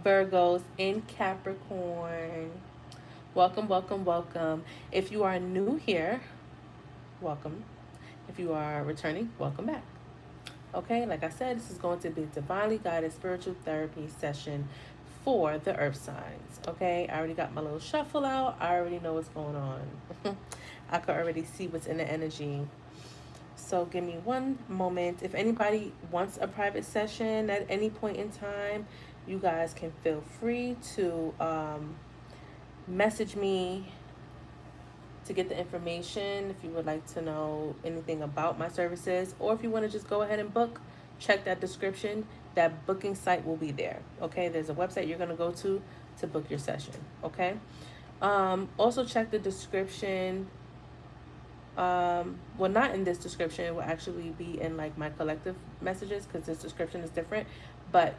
Virgos in Capricorn. Welcome, welcome, welcome. If you are new here, welcome. If you are returning, welcome back. Okay, like I said, this is going to be a divinely guided spiritual therapy session for the earth signs. Okay, I already got my little shuffle out. I already know what's going on. I could already see what's in the energy. So give me one moment. If anybody wants a private session at any point in time, you guys can feel free to message me to get the information if you would like to know anything about my services, or if you want to just go ahead and book, check that description. That booking site will be there. Okay, there's a website you're going to go to book your session. Okay, also check the description. Well, not in this description, it will actually be in like my collective messages because this description is different. But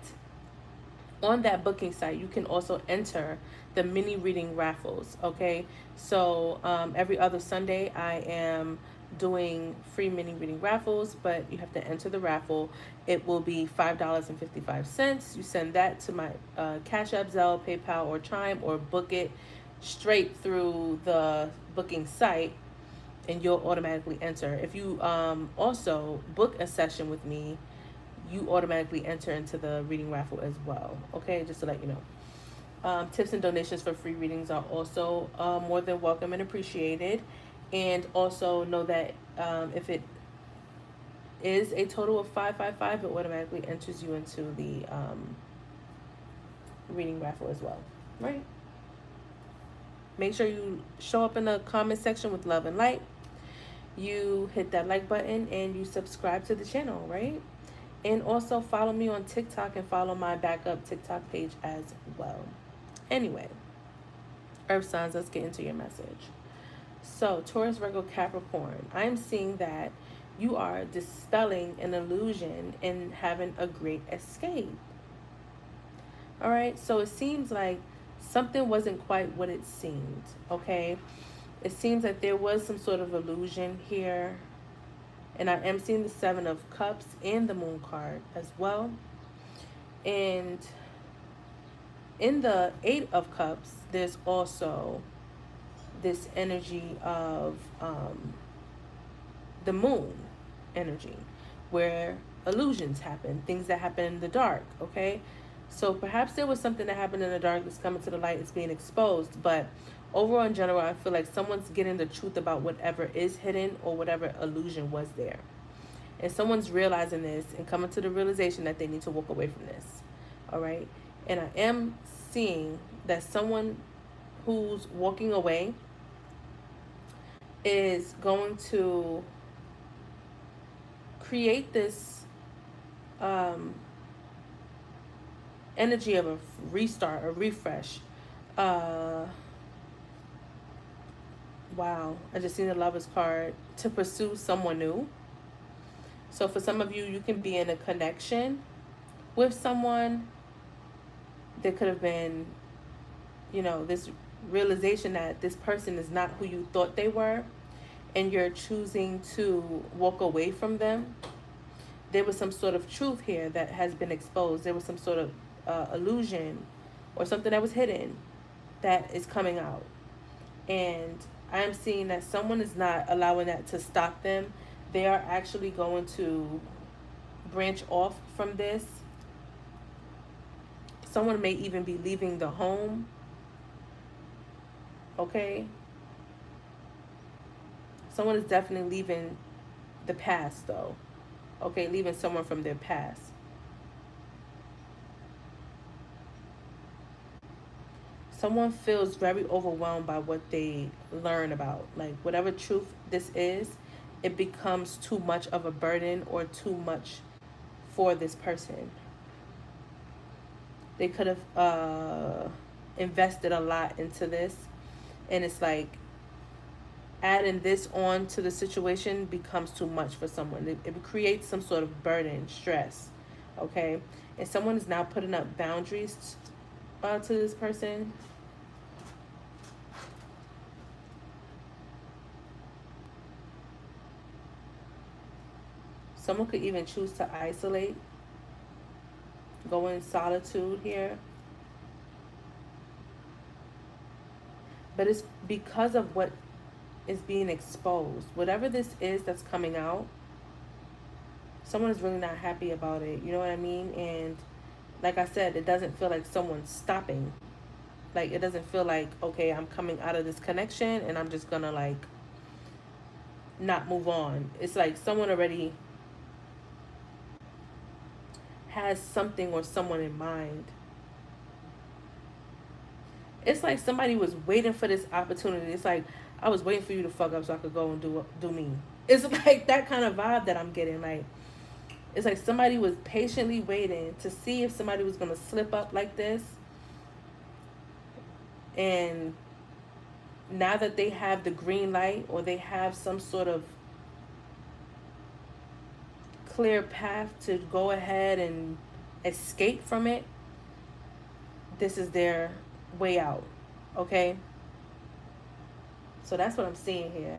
on that booking site, you can also enter the mini reading raffles. Okay, so every other Sunday, I am doing free mini reading raffles, but you have to enter the raffle. It will be $5.55. You send that to my Cash App, Zelle, PayPal, or Chime, or book it straight through the booking site, and you'll automatically enter. If you also book a session with me, you automatically enter into the reading raffle as well. Okay, just to let you know. Tips and donations for free readings are also more than welcome and appreciated. And also know that if it is a total of 555, it automatically enters you into the reading raffle as well. Right? Make sure you show up in the comment section with love and light. You hit that like button and you subscribe to the channel, right? And also follow me on TikTok and follow my backup TikTok page as well. Anyway, Earth signs, let's get into your message. So, Taurus, Virgo, Capricorn, I'm seeing that you are dispelling an illusion and having a great escape. All right, so it seems like something wasn't quite what it seemed, okay? It seems that there was some sort of illusion here. And I am seeing the Seven of Cups and the Moon card as well. And in the Eight of Cups, there's also this energy of the moon energy, where illusions happen, things that happen in the dark, okay? So perhaps there was something that happened in the dark that's coming to the light, it's being exposed, but overall in general, I feel like someone's getting the truth about whatever is hidden or whatever illusion was there. And someone's realizing this and coming to the realization that they need to walk away from this. All right? And I am seeing that someone who's walking away is going to create this energy of a restart, a refresh. Wow, I just seen the Lover's card, to pursue someone new. So for some of you, you can be in a connection with someone. There could have been, this realization that this person is not who you thought they were, and you're choosing to walk away from them. There was some sort of truth here that has been exposed. There was some sort of illusion or something that was hidden that is coming out. And I am seeing that someone is not allowing that to stop them. They are actually going to branch off from this. Someone may even be leaving the home. Okay? Someone is definitely leaving the past, though. Okay, leaving someone from their past. Someone feels very overwhelmed by what they learn about. Like, whatever truth this is, it becomes too much of a burden or too much for this person. They could have invested a lot into this, and it's like adding this on to the situation becomes too much for someone. It creates some sort of burden, stress, okay? And someone is now putting up boundaries to this person. Someone could even choose to isolate, go in solitude here. But it's because of what is being exposed. Whatever this is that's coming out, someone is really not happy about it. You know what I mean? And like I said, it doesn't feel like someone's stopping. Like, it doesn't feel like, okay, I'm coming out of this connection and I'm just gonna like not move on. It's like someone already has something or someone in mind. It's like somebody was waiting for this opportunity. It's like, I was waiting for you to fuck up so I could go and do me. It's like that kind of vibe that I'm getting. Like, it's like somebody was patiently waiting to see if somebody was gonna slip up like this. And now that they have the green light, or they have some sort of clear path to go ahead and escape from it, this is their way out. Okay? So that's what I'm seeing here.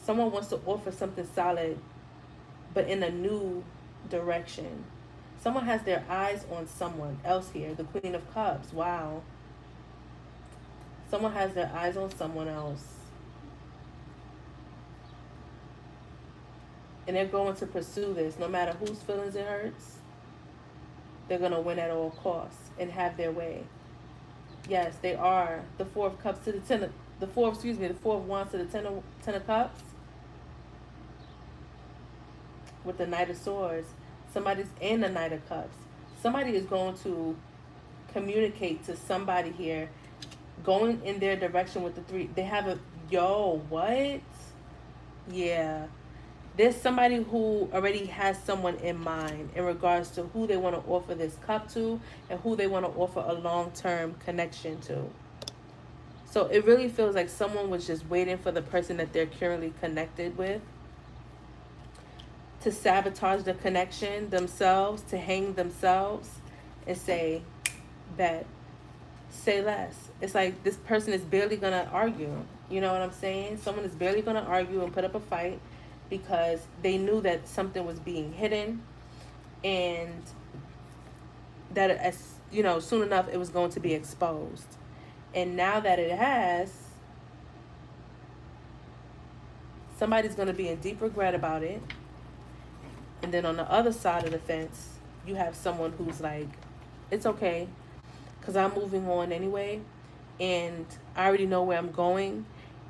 Someone wants to offer something solid, but in a new direction. Someone has their eyes on someone else here. The Queen of Cups. Wow. Someone has their eyes on someone else. And they're going to pursue this. No matter whose feelings it hurts, they're going to win at all costs and have their way. Yes, they are. The Four of Cups to the Ten of... The Four of Wands to the Ten of Cups. With the Knight of Swords. Somebody's in the Knight of Cups. Somebody is going to communicate to somebody here, going in their direction with the three. They have a... Yo, what? Yeah. There's somebody who already has someone in mind in regards to who they want to offer this cup to and who they want to offer a long-term connection to. So it really feels like someone was just waiting for the person that they're currently connected with to sabotage the connection themselves, to hang themselves and say, bet, say less. It's like this person is barely going to argue. You know what I'm saying? Someone is barely going to argue and put up a fight because they knew that something was being hidden, and that, as you know, soon enough it was going to be exposed. And now that it has, somebody's going to be in deep regret about it. And then on the other side of the fence, you have someone who's like, it's okay, because I'm moving on anyway, and I already know where I'm going.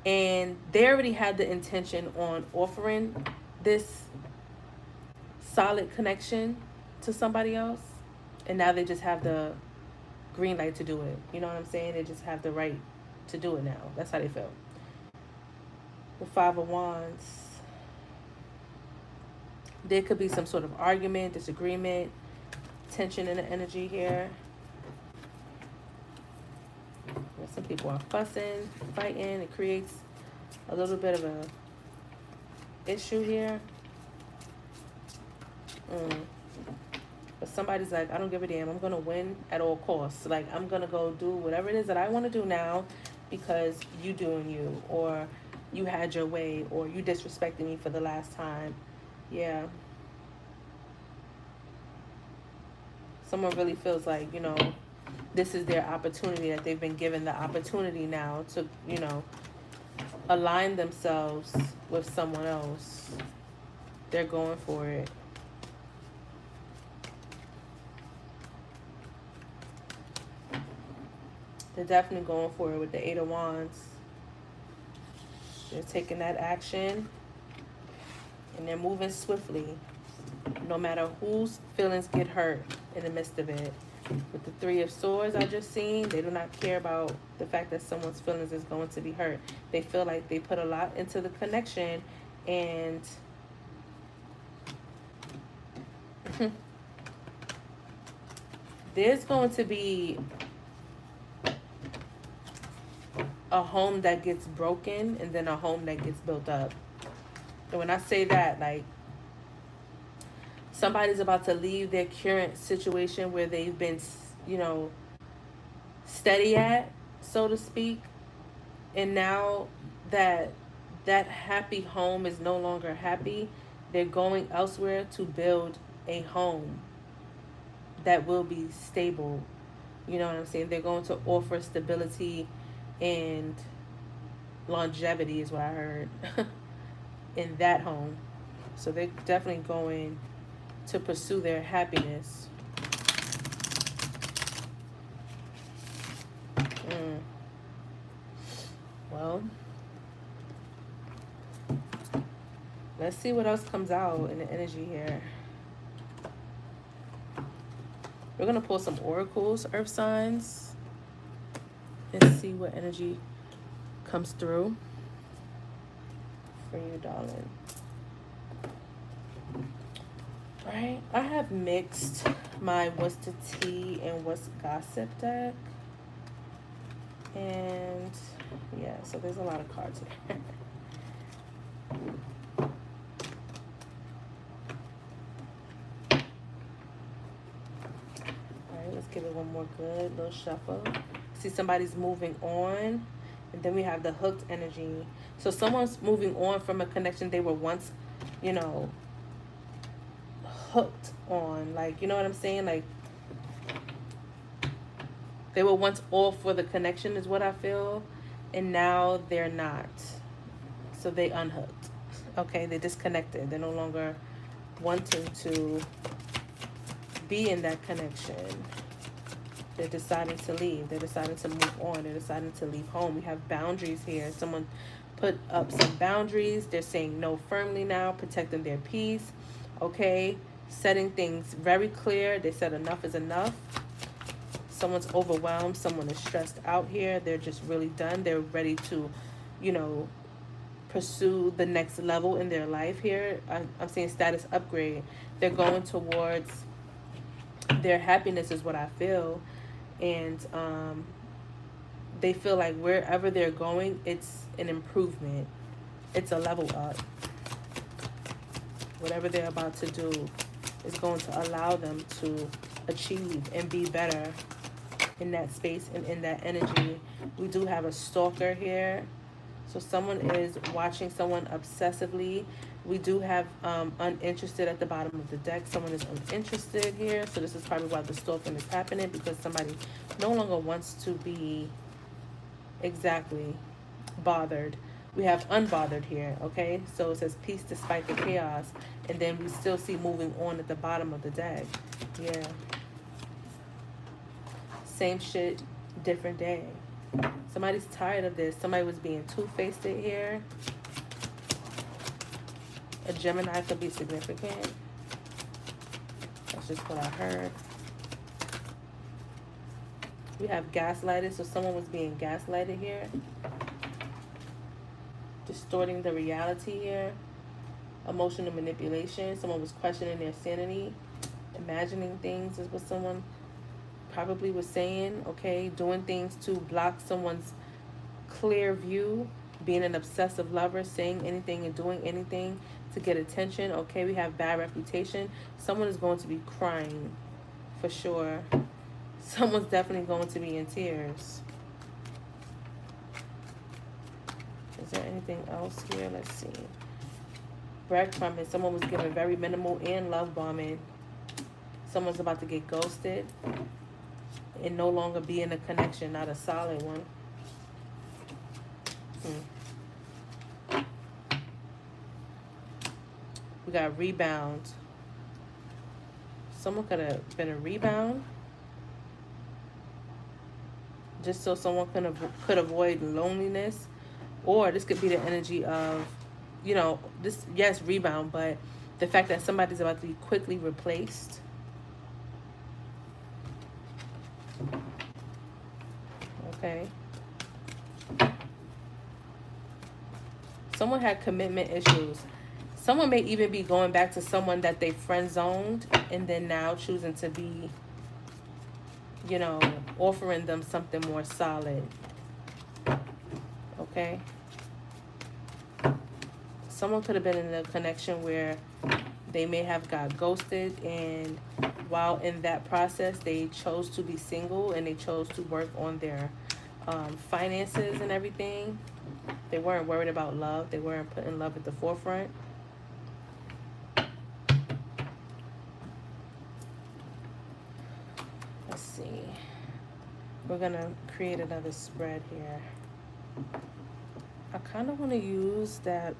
And they already had the intention on offering this solid connection to somebody else. And now they just have the green light to do it. You know what I'm saying? They just have the right to do it now. That's how they feel. The Five of Wands. There could be some sort of argument, disagreement, tension in the energy here. Some people are fussing, fighting. It creates a little bit of a issue here. But somebody's like, I don't give a damn. I'm going to win at all costs. Like, I'm going to go do whatever it is that I want to do now because you doing you, or you had your way, or you disrespected me for the last time. Yeah. Someone really feels like, you know, this is their opportunity, that they've been given the opportunity now to, you know, align themselves with someone else. They're going for it. They're definitely going for it with the Eight of Wands. They're taking that action, and they're moving swiftly, no matter whose feelings get hurt in the midst of it. With the Three of Swords I just seen, they do not care about the fact that someone's feelings is going to be hurt. They feel like they put a lot into the connection, and there's going to be a home that gets broken and then a home that gets built up. And when I say that, like, somebody's about to leave their current situation where they've been, you know, steady at, so to speak. And now that that happy home is no longer happy, they're going elsewhere to build a home that will be stable, You know what I'm saying? They're going to offer stability and longevity is what I heard in that home. So they're definitely going to pursue their happiness. Mm. Well, let's see what else comes out in the energy here. We're going to pull some oracles, earth signs, and see what energy comes through for you, darling. Right, I have mixed my What's the Tea and What's Gossip deck. And yeah, so there's a lot of cards here. Alright, let's give it one more good little shuffle. See, somebody's moving on. And then we have the hooked energy. So someone's moving on from a connection they were once, you know, hooked on. Like, you know what I'm saying? Like, they were once all for the connection is what I feel. And now they're not. So they unhooked. Okay, they disconnected. They're no longer wanting to be in that connection. They're deciding to leave. They're deciding to move on. They're deciding to leave home. We have boundaries here. Someone put up some boundaries. They're saying no firmly now, protecting their peace. Okay, setting things very clear. They said enough is enough. Someone's overwhelmed. Someone is stressed out here. They're just really done. They're ready to, you know, pursue the next level in their life here. I'm seeing status upgrade. They're going towards their happiness is what I feel. And they feel like wherever they're going, it's an improvement. It's a level up. Whatever they're about to do is going to allow them to achieve and be better in that space and in that energy. We do have a stalker here. So someone is watching someone obsessively. We do have uninterested at the bottom of the deck. Someone is uninterested here. So this is probably why the stalking is happening, because somebody no longer wants to be exactly bothered. We have unbothered here, okay? So it says peace despite the chaos. And then we still see moving on at the bottom of the deck. Yeah. Same shit, different day. Somebody's tired of this. Somebody was being two-faced here. A Gemini could be significant. That's just what I heard. We have gaslighted. So someone was being gaslighted here. Distorting the reality here. Emotional manipulation. Someone was questioning their sanity. Imagining things is what someone probably was saying, okay? Doing things to block someone's clear view, being an obsessive lover, saying anything and doing anything to get attention, okay? We have bad reputation. Someone is going to be crying for sure. Someone's definitely going to be in tears. Is there anything else here? Let's see. Breadcrumbing. Someone was given very minimal and love bombing. Someone's about to get ghosted and no longer be in a connection, not a solid one. We got rebound. Someone could have been a rebound. Just so someone could avoid loneliness. Or this could be the energy of, you know, this, yes, rebound, but the fact that somebody's about to be quickly replaced. Okay. Someone had commitment issues. Someone may even be going back to someone that they friend zoned and then now choosing to be, you know, offering them something more solid. Okay. Someone could have been in a connection where they may have got ghosted, and while in that process they chose to be single and they chose to work on their finances and everything. They weren't worried about love. They weren't putting love at the forefront. Let's see. We're gonna create another spread here. I kind of want to use that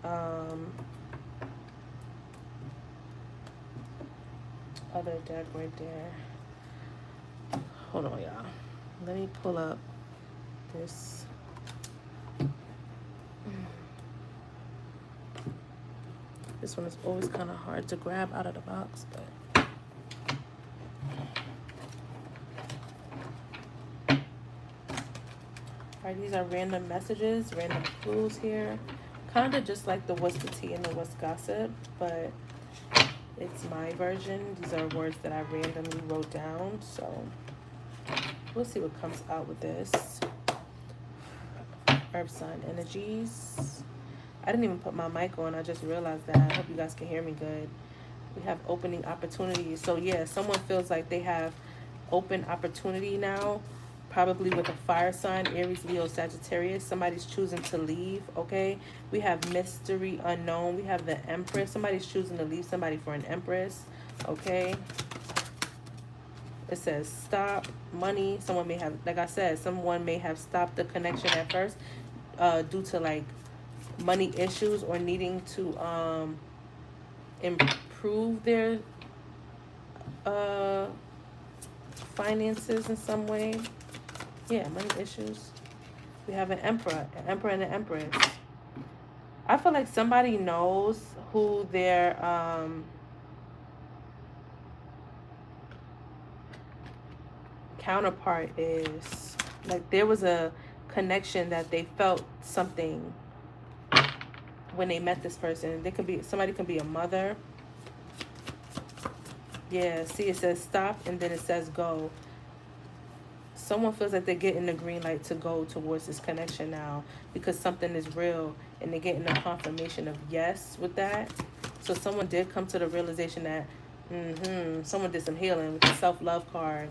other deck right there. Hold on, y'all. Let me pull up this. This one is always kind of hard to grab out of the box, but alright, these are random messages, random clues here. Kind of just like the what's the tea and the what's gossip, but it's my version. These are words that I randomly wrote down, so we'll see what comes out with this. Earth sign energies. I didn't even put my mic on. I just realized that. I hope you guys can hear me good. We have opening opportunities. So yeah, someone feels like they have open opportunity now, probably with a fire sign, Aries, Leo, Sagittarius. Somebody's choosing to leave, okay? We have mystery unknown. We have the Empress. Somebody's choosing to leave somebody for an Empress, okay? It says stop, money. Someone may have, like I said, someone may have stopped the connection at first due to like money issues or needing to improve their finances in some way. Yeah, money issues. We have an emperor and an empress. I feel like somebody knows who their counterpart is. Like there was a connection that they felt something when they met this person. They could be, somebody can be a mother. Yeah, see, it says stop and then it says go. Someone feels like they're getting the green light to go towards this connection now because something is real and they're getting a confirmation of yes with that. So someone did come to the realization that someone did some healing with the self-love card.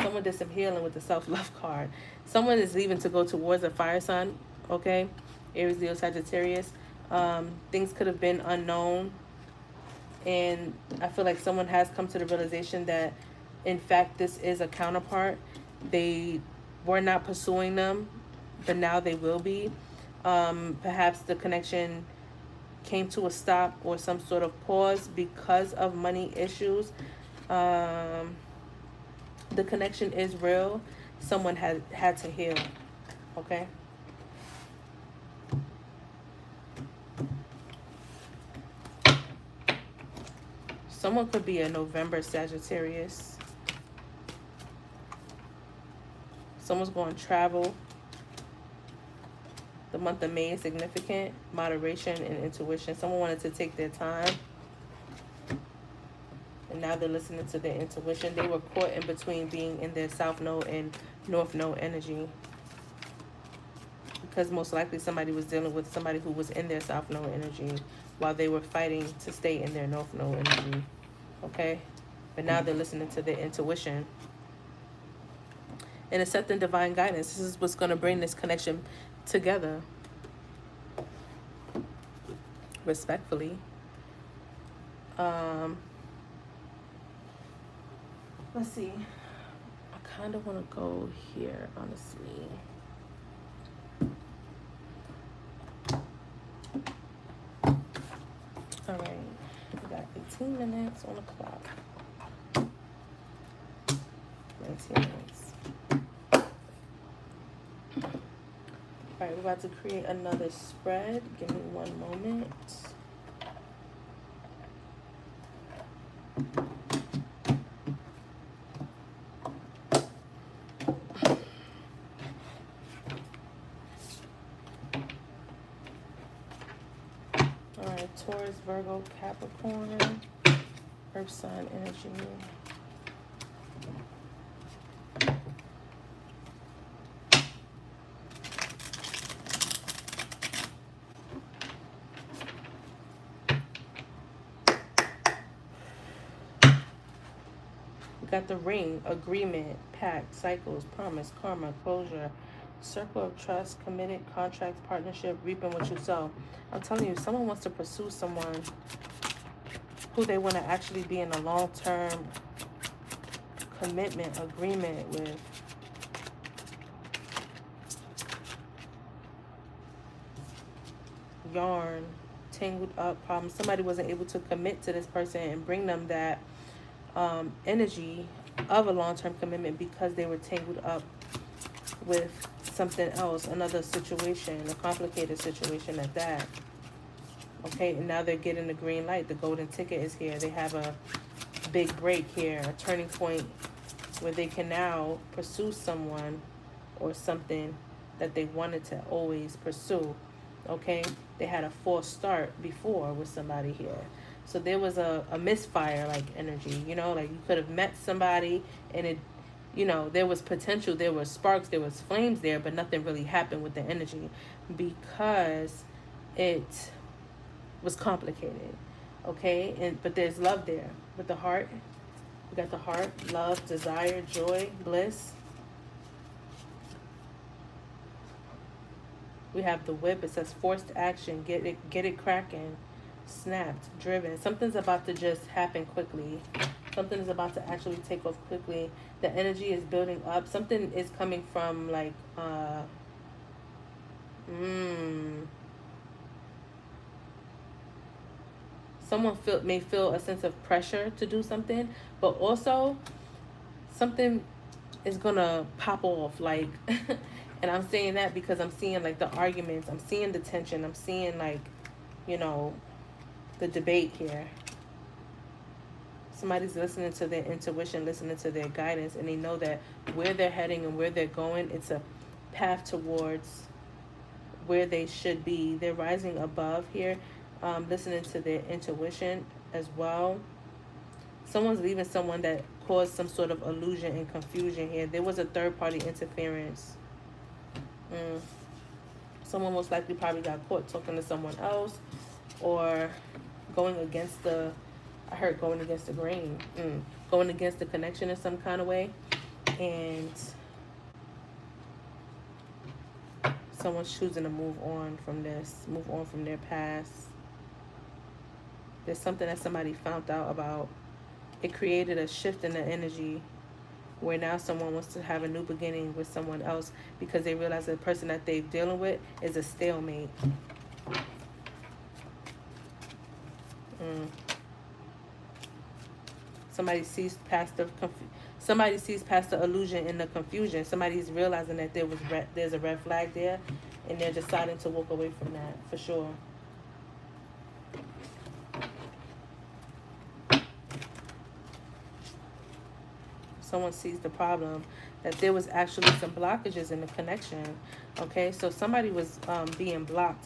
Someone did some healing with the self-love card. Someone is leaving to go towards a fire sign, okay? Aries, Leo, Sagittarius. Things could have been unknown. And I feel like someone has come to the realization that, in fact, this is a counterpart. They were not pursuing them, but now they will be. Perhaps the connection came to a stop or some sort of pause because of money issues. The connection is real. Someone had to heal, okay? Someone could be a November Sagittarius. Someone's going to travel. The month of May is significant. Moderation and intuition. Someone wanted to take their time. And now they're listening to their intuition. They were caught in between being in their South Node and North Node energy. Because most likely somebody was dealing with somebody who was in their South Node energy while they were fighting to stay in their North Node energy. Okay? But now they're listening to their intuition. And accepting divine guidance. This is what's going to bring this connection together. Respectfully. Let's see. I kind of want to go here, honestly. All right. We got 18 minutes on the clock. 19 minutes. All right, we're about to create another spread. Give me one moment. All right, Taurus, Virgo, Capricorn, Earth sign energy. Got the ring, agreement, pact, cycles, promise, karma, closure, circle of trust, committed, contract, partnership, reaping what you sow. I'm telling you, someone wants to pursue someone who they want to actually be in a long-term commitment, agreement with. yarn, tangled up problem. Somebody wasn't able to commit to this person and bring them that energy of a long-term commitment because they were tangled up with something else, another situation, a complicated situation at that. Okay, and now they're getting the green light. The golden ticket is here. They have a big break here, a turning point where they can now pursue someone or something that they wanted to always pursue. Okay, they had a false start before with somebody here. So there was a misfire like energy, you know, like you could have met somebody and it, you know, there was potential, there was sparks, there was flames there, but nothing really happened with the energy because it was complicated. Okay, and but there's love there with the heart. We got the heart, love, desire, joy, bliss. We have the whip. It says forced action. Get it cracking, snapped, driven. Something's about to just happen quickly. Something is about to actually take off quickly. The energy is building up. Something is coming from like someone may feel a sense of pressure to do something, but also something is gonna pop off like and I'm saying that because I'm seeing like the arguments, I'm seeing the tension, I'm seeing like, you know, the debate here. Somebody's listening to their intuition, listening to their guidance, and they know that where they're heading and where they're going, it's a path towards where they should be. They're rising above here, listening to their intuition as well. Someone's leaving someone that caused some sort of illusion and confusion here. There was a third-party interference. Someone most likely probably got caught talking to someone else or going against the, I heard going against the grain, going against the connection in some kind of way. And someone's choosing to move on from this, move on from their past. There's something that somebody found out about. It created a shift in the energy where now someone wants to have a new beginning with someone else because they realize the person that they're dealing with is a stalemate. Somebody sees past the illusion and the confusion. Somebody's realizing that there's a red flag there, and they're deciding to walk away from that for sure. Someone sees the problem, that there was actually some blockages in the connection. Okay, so somebody was being blocked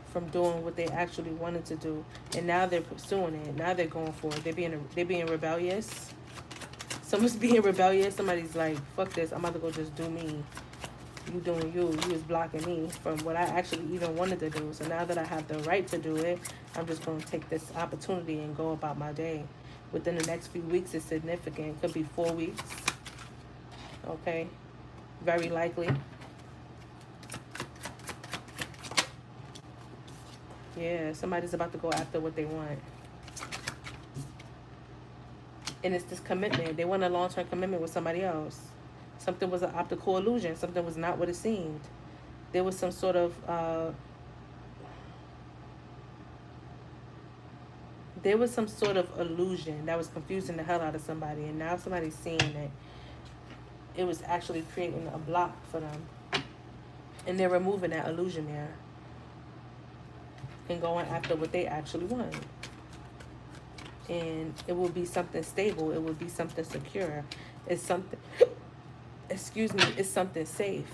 from doing what they actually wanted to do, and now they're pursuing it. Now they're going for it. They're being rebellious. Someone's being rebellious. Somebody's like, fuck this, I'm about to go just do me. You doing you. You was blocking me from what I actually even wanted to do. So now that I have the right to do it, I'm just going to take this opportunity and go about my day. Within the next few weeks is significant. It could be 4 weeks. Okay, very likely. Yeah, somebody's about to go after what they want. And it's this commitment. They want a long-term commitment with somebody else. Something was an optical illusion. Something was not what it seemed. There was some sort of illusion that was confusing the hell out of somebody, and now somebody's seeing that it was actually creating a block for them, and they're removing that illusion there and going after what they actually want. And it will be something stable. It will be something secure. It's something, it's something safe.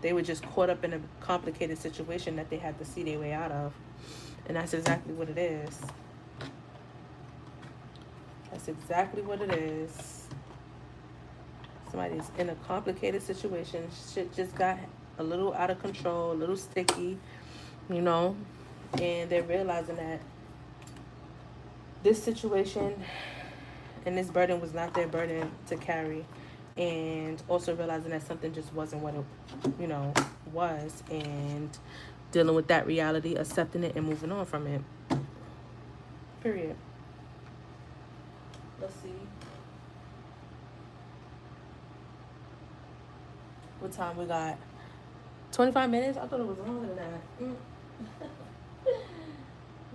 They were just caught up in a complicated situation that they had to see their way out of. And that's exactly what it is. That's exactly what it is. Somebody's in a complicated situation. Shit just got a little out of control, a little sticky, you know, and they're realizing that this situation and this burden was not their burden to carry, and also realizing that something just wasn't what it, you know, was, and dealing with that reality, accepting it, and moving on from it. Period. Let's see. What time we got? 25 minutes? I thought it was longer than that.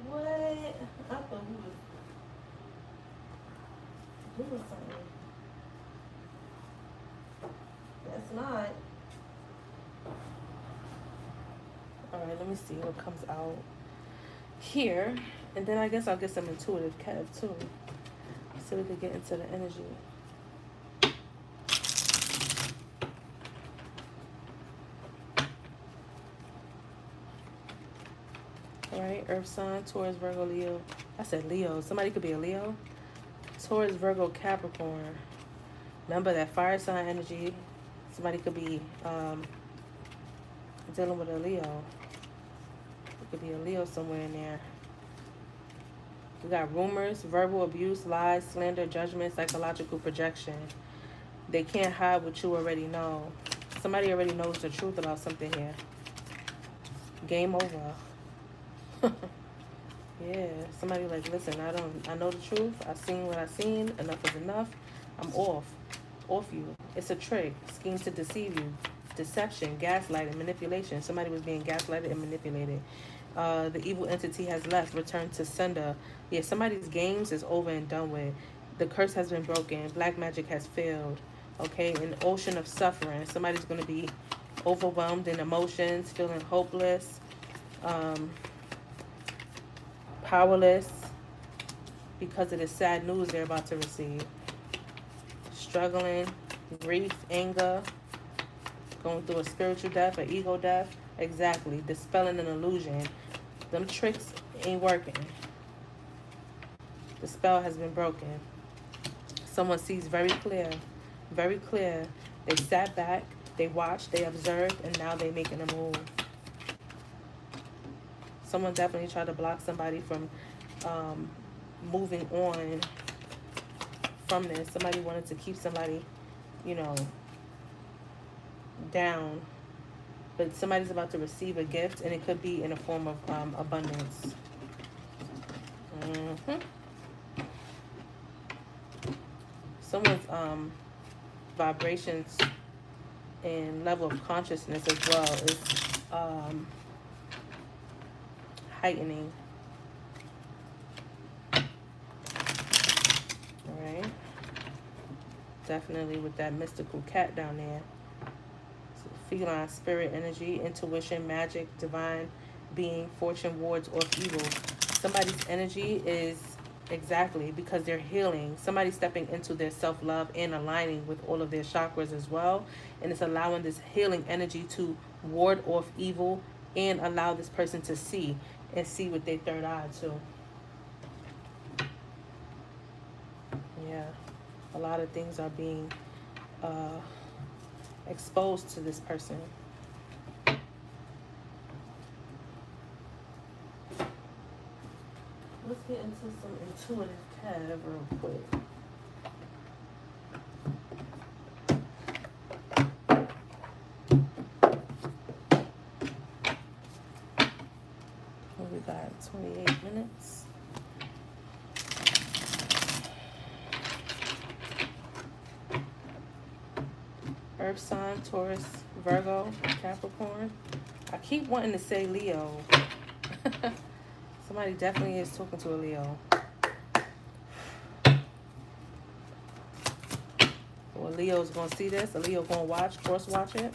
What? I thought we was something. That's not. Alright, let me see what comes out here. And then I guess I'll get some intuitive Kev too. So we could get into the energy. Alright, Earth sign, Taurus, Virgo, Leo. I said Leo. Somebody could be a Leo. Taurus, Virgo, Capricorn. Remember that fire sign energy. Somebody could be dealing with a Leo. It could be a Leo somewhere in there. We got rumors, verbal abuse, lies, slander, judgment, psychological projection. They can't hide what you already know. Somebody already knows the truth about something here. Game over. Yeah, somebody like, listen, I know the truth. I seen what I seen. Enough is enough. I'm off you. It's a trick, scheme to deceive you, deception, gaslighting, manipulation. Somebody was being gaslighted and manipulated. The evil entity has left, returned to sender. Yeah, somebody's games is over and done with. The curse has been broken. Black magic has failed. Okay, an ocean of suffering. Somebody's going to be overwhelmed in emotions, feeling hopeless, powerless because of the sad news they're about to receive. Struggling, grief, anger, going through a spiritual death, an ego death. Exactly. Dispelling an illusion. Them tricks ain't working. The spell has been broken. Someone sees very clear. Very clear. They sat back, they watched, they observed, and now they're making a move. Someone definitely tried to block somebody from moving on from this. Somebody wanted to keep somebody, you know, down. But somebody's about to receive a gift, and it could be in a form of abundance. Someone's vibrations and level of consciousness as well is heightening. Alright. Definitely with that mystical cat down there. So feline, spirit, energy, intuition, magic, divine being, fortune, wards, or evil. Somebody's energy is exactly because they're healing. Somebody's stepping into their self-love and aligning with all of their chakras as well. And it's allowing this healing energy to ward off evil and allow this person to see and see with their third eye too. Yeah, a lot of things are being exposed to this person. Let's get into some intuitive Kev real quick. We got 28 minutes. Earth sign, Taurus, Virgo, Capricorn. I keep wanting to say Leo. Somebody definitely is talking to a Leo. Well, Leo's going to see this. A Leo going to watch, cross-watch it.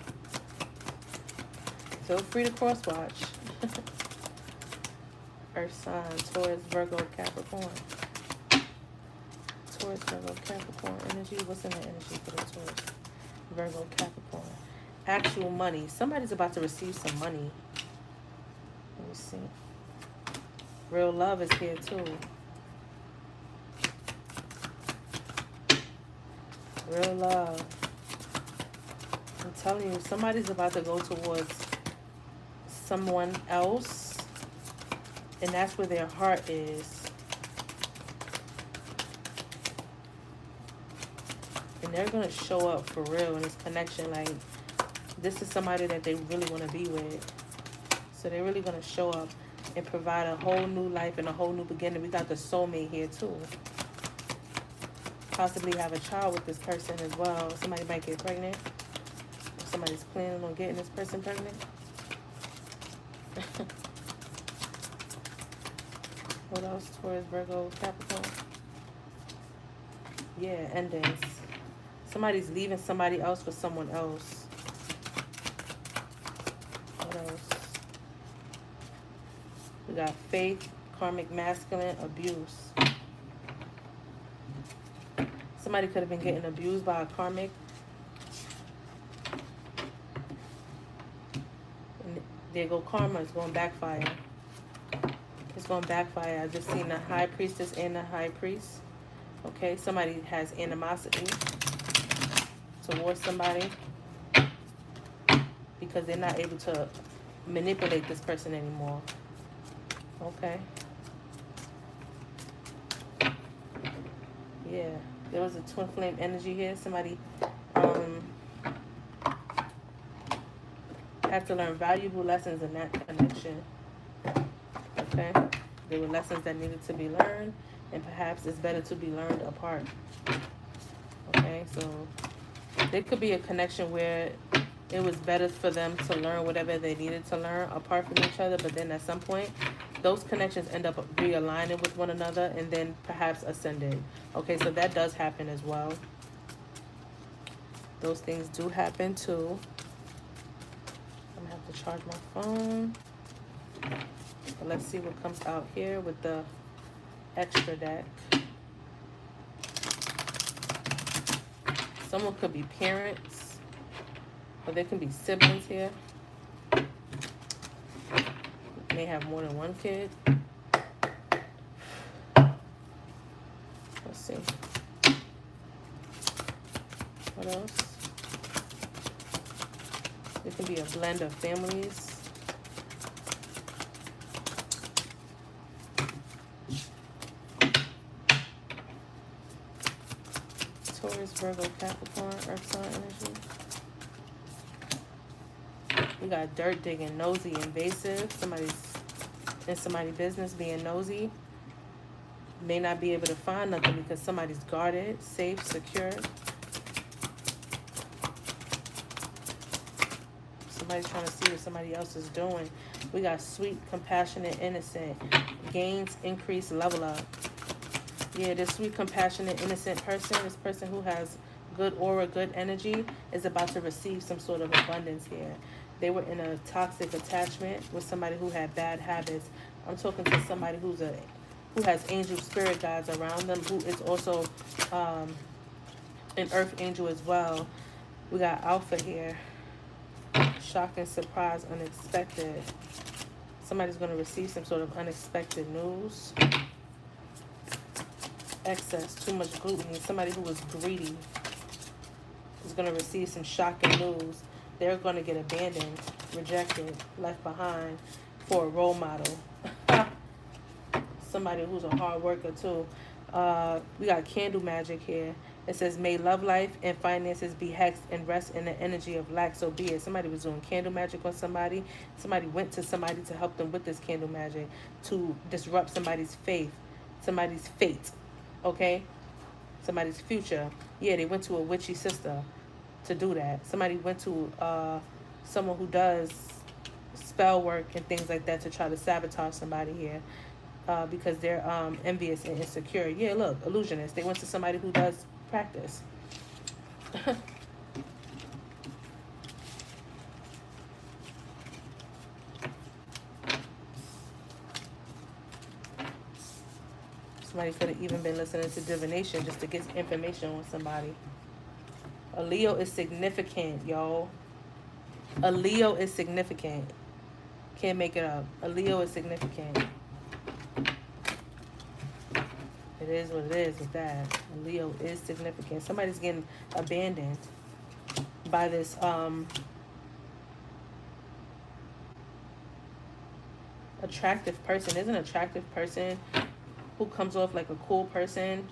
Feel free to cross-watch. Earth sign, Taurus, Virgo, Capricorn. Taurus, Virgo, Capricorn energy. What's in the energy for the Taurus, Virgo, Capricorn? Actual money. Somebody's about to receive some money. Let me see. Real love is here too. Real love. I'm telling you, somebody's about to go towards someone else, and that's where their heart is. And they're going to show up for real in this connection. Like, this is somebody that they really want to be with. So they're really going to show up and provide a whole new life and a whole new beginning. We got the soulmate here too. Possibly have a child with this person as well. Somebody might get pregnant. Or somebody's planning on getting this person pregnant. What else? Taurus, Virgo, Capricorn. Yeah, endings. Somebody's leaving somebody else for someone else. What else? We got faith, karmic masculine, abuse. Somebody could have been getting abused by a karmic. And there go karma. It's going to backfire. It's going to backfire. I just seen the high priestess and the high priest. Okay, somebody has animosity towards somebody because they're not able to manipulate this person anymore. Okay. Yeah, there was a twin flame energy here. Somebody had to learn valuable lessons in that connection. Okay, there were lessons that needed to be learned, and perhaps it's better to be learned apart. Okay, so there could be a connection where it was better for them to learn whatever they needed to learn apart from each other, but then at some point those connections end up realigning with one another and then perhaps ascended. Okay, so that does happen as well. Those things do happen too. I'm gonna have to charge my phone. But let's see what comes out here with the extra deck. Someone could be parents, or there can be siblings here. May have more than one kid. Let's see. What else? There can be a blend of families. Taurus, Virgo, Capricorn, Earth sign energy. We got dirt digging, nosy, invasive. Somebody's in somebody's business being nosy. May not be able to find nothing because somebody's guarded, safe, secure. Somebody's trying to see what somebody else is doing. We got sweet, compassionate, innocent. Gains, increase, level up. Yeah, this sweet, compassionate, innocent person, this person who has good aura, good energy, is about to receive some sort of abundance here. They were in a toxic attachment with somebody who had bad habits. I'm talking to somebody who has angel spirit guides around them, who is also an earth angel as well. We got Alpha here. Shocking, surprise, unexpected. Somebody's going to receive some sort of unexpected news. Excess, too much gluttony. Somebody who was greedy is going to receive some shocking news. They're going to get abandoned, rejected, left behind for a role model. Somebody who's a hard worker too. We got candle magic here. It says, may love life and finances be hexed and rest in the energy of lack, so be it. Somebody was doing candle magic on somebody. Somebody went to somebody to help them with this candle magic to disrupt somebody's faith, somebody's fate, okay? Somebody's future. Yeah, they went to a witchy sister to do that. Somebody went to someone who does spell work and things like that to try to sabotage somebody here because they're envious and insecure. Yeah, look, illusionist. They went to somebody who does practice. Somebody could have even been listening to divination just to get information on somebody. A Leo is significant, y'all. A Leo is significant. Can't make it up. A Leo is significant. It is what it is with that. A Leo is significant. Somebody's getting abandoned by this attractive person. There's an attractive person who comes off like a cool person,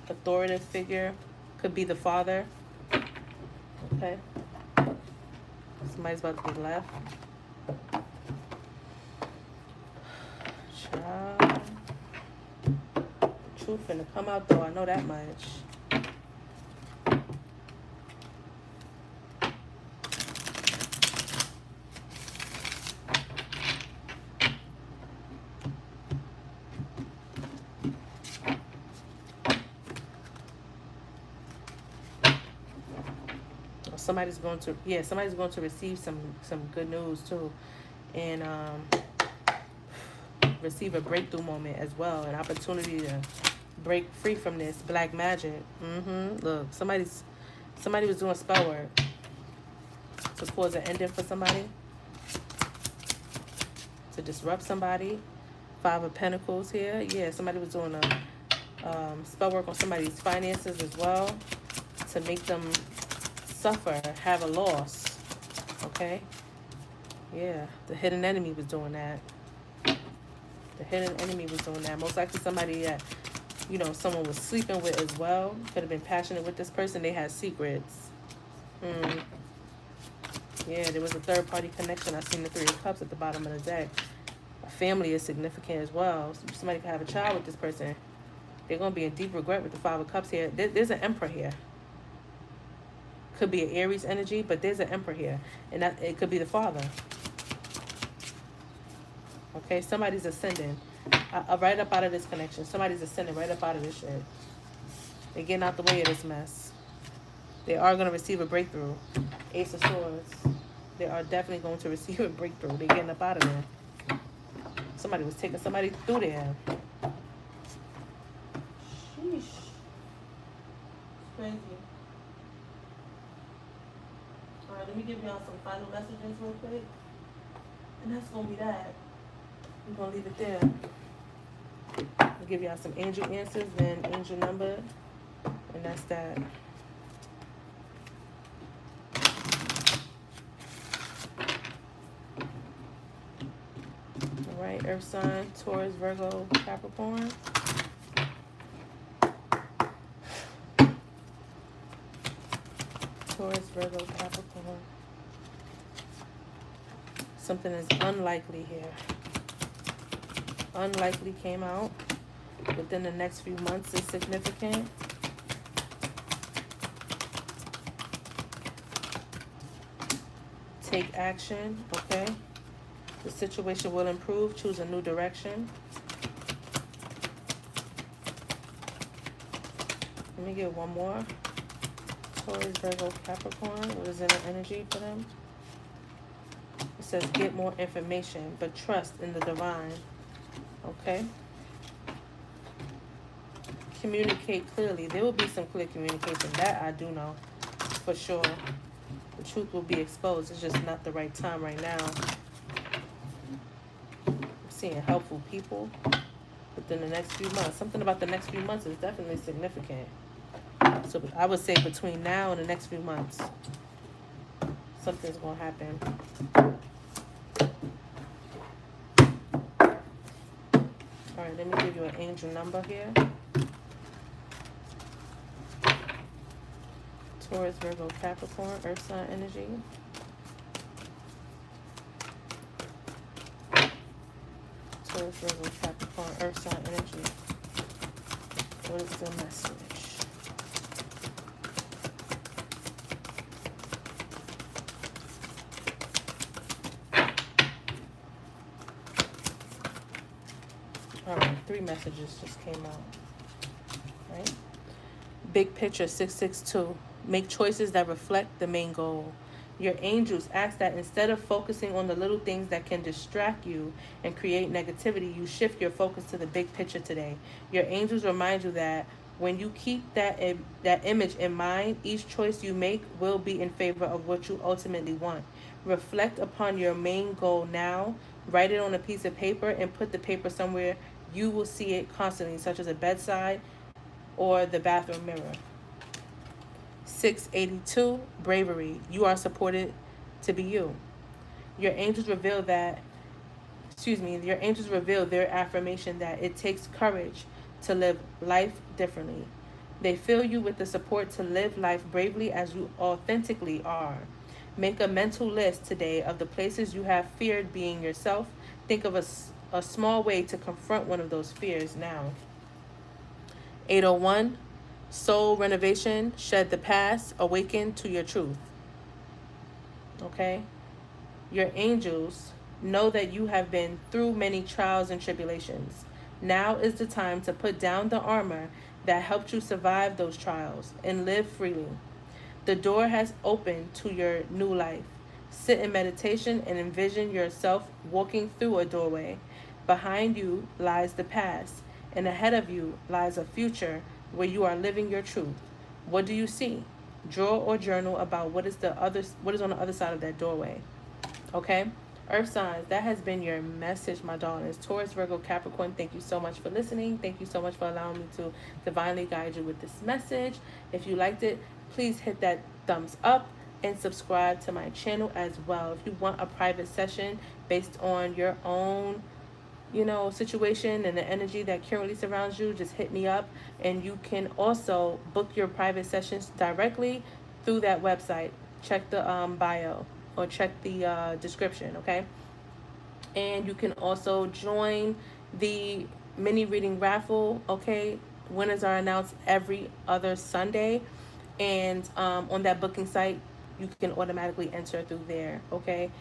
authoritative figure. Could be the father. Okay. Somebody's about to be left. Child. Truth finna come out though, I know that much. Somebody's going to, yeah, somebody's going to receive some good news too, and receive a breakthrough moment as well, an opportunity to break free from this black magic. Look, somebody was doing spell work to cause an ending for somebody, to disrupt somebody. Five of Pentacles here. Yeah, somebody was doing a spell work on somebody's finances as well, to make them suffer, have a loss. Okay? Yeah, the hidden enemy was doing that. The hidden enemy was doing that. Most likely somebody that, you know, someone was sleeping with as well. Could have been passionate with this person. They had secrets. Yeah, there was a third party connection. I seen the Three of Cups at the bottom of the deck. A family is significant as well. Somebody could have a child with this person. They're going to be in deep regret with the Five of Cups here. There's an Emperor here. Could be an Aries energy, but there's an Emperor here. And that it could be the father. Okay, somebody's ascending. Right up out of this connection. Somebody's ascending right up out of this shit. They're getting out the way of this mess. They are going to receive a breakthrough. Ace of Swords. They are definitely going to receive a breakthrough. They're getting up out of there. Somebody was taking somebody through there. Sheesh. It's crazy. Alright, let me give y'all some final messages real quick. And that's going to be that. I'm going to leave it there. I'll give y'all some angel answers, then angel number. And that's that. Alright, Earth sign, Taurus, Virgo, Capricorn. Taurus, Virgo, Capricorn. Something is unlikely here. Unlikely came out. Within the next few months is significant. Take action, okay? The situation will improve. Choose a new direction. Let me get one more. Taurus, Virgo, Capricorn. What is in the energy for them? It says get more information, but trust in the divine. Okay? Communicate clearly. There will be some clear communication. That I do know for sure. The truth will be exposed. It's just not the right time right now. I'm seeing helpful people within the next few months. Something about the next few months is definitely significant. So I would say between now and the next few months, something's going to happen. All right, let me give you an angel number here. Taurus, Virgo, Capricorn, Earth sign energy. Taurus, Virgo, Capricorn, Earth sign energy. What is the message? All right, 3 messages just came out. Right? Big picture 662. Make choices that reflect the main goal. Your angels ask that instead of focusing on the little things that can distract you and create negativity, you shift your focus to the big picture today. Your angels remind you that when you keep that image in mind, each choice you make will be in favor of what you ultimately want. Reflect upon your main goal now. Write it on a piece of paper and put the paper somewhere you will see it constantly, such as a bedside or the bathroom mirror. 682, bravery. You are supported to be you. Your angels reveal their affirmation that it takes courage to live life differently. They fill you with the support to live life bravely as you authentically are. Make a mental list today of the places you have feared being yourself. Think of a small way to confront one of those fears now. 801, soul renovation. Shed the past. Awaken to your truth. Okay? Your angels know that you have been through many trials and tribulations. Now is the time to put down the armor that helped you survive those trials and live freely. The door has opened to your new life. Sit in meditation and envision yourself walking through a doorway. Behind you lies the past, and ahead of you lies a future where you are living your truth. What do you see? Draw or journal about what is on the other side of that doorway. Okay? Earth signs, that has been your message, my darlings. Taurus, Virgo, Capricorn, thank you so much for listening. Thank you so much for allowing me to divinely guide you with this message. If you liked it, please hit that thumbs up and subscribe to my channel as well. If you want a private session based on your own situation and the energy that currently surrounds you, just hit me up. And you can also book your private sessions directly through that website. Check the bio or check the description, okay? And you can also join the mini reading raffle, okay? Winners are announced every other Sunday. And on that booking site, you can automatically enter through there, okay?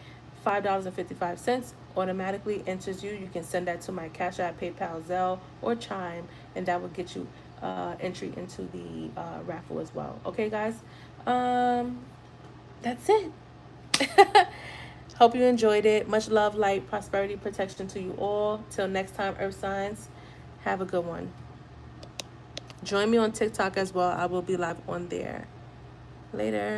$5.55 automatically enters you. You can send that to my Cash App, PayPal, Zelle, or Chime, and that will get you entry into the raffle as well. Okay, guys? That's it. Hope you enjoyed it. Much love, light, prosperity, protection to you all. Till next time, Earth Signs. Have a good one. Join me on TikTok as well. I will be live on there. Later.